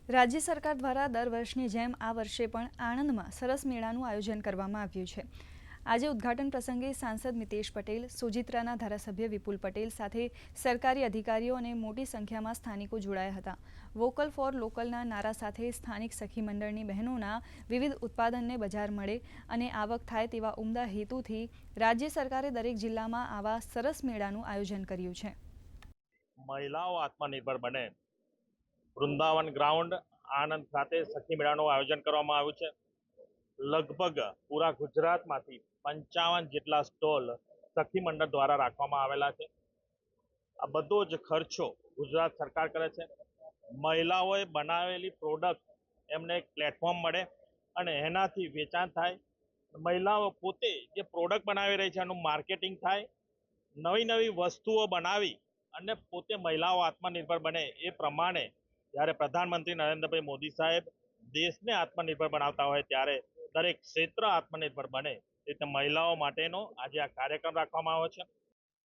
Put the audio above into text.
રાજ્ય સરકાર દ્વારા દર વર્ષની જેમ આ વર્ષે પણ આણંદમાં સરસ મેળાનું આયોજન કરવામાં આવ્યું છે। આજે ઉદ્ઘાટન પ્રસંગે સાંસદ મિતેશ પટેલ, સોજિત્રાના ધારાસભ્ય વિપુલ પટેલ સાથે સરકારી અધિકારીઓ અને મોટી સંખ્યામાં સ્થાનિકો જોડાયા હતા। વોકલ ફોર લોકલના નારા સાથે સ્થાનિક સખી મંડળની બહેનોના વિવિધ ઉત્પાદનને બજાર મળે અને આવક થાય તેવા ઉમદા હેતુથી રાજ્ય સરકારે દરેક જિલ્લામાં આવા સરસ મેળાનું આયોજન કર્યું છે। મહિલાઓ આત્મનિર્ભર બને વૃંદાવન ગ્રાઉન્ડ આણંદ ખાતે સખી મેળાનું આયોજન કરવામાં આવ્યું છે। લગભગ પૂરા ગુજરાતમાંથી 55 જેટલા સ્ટોલ સખી મંડળ દ્વારા રાખવામાં આવેલા છે। આ બધો જ ખર્ચો ગુજરાત સરકાર કરે છે। મહિલાઓએ બનાવેલી પ્રોડક્ટ એમને એક પ્લેટફોર્મ મળે અને એનાથી વેચાણ થાય। મહિલાઓ પોતે જે પ્રોડક્ટ બનાવી રહી છે એનું માર્કેટિંગ થાય, નવી નવી વસ્તુઓ બનાવી અને પોતે મહિલાઓ આત્મનિર્ભર બને એ પ્રમાણે જ્યારે પ્રધાનમંત્રી નરેન્દ્રભાઈ મોદી સાહેબ દેશને આત્મનિર્ભર બનાવતા હોય ત્યારે દરેક ક્ષેત્ર આત્મનિર્ભર બને એટલે મહિલાઓ માટેનો આજે આ કાર્યક્રમ રાખવામાં આવ્યો છે।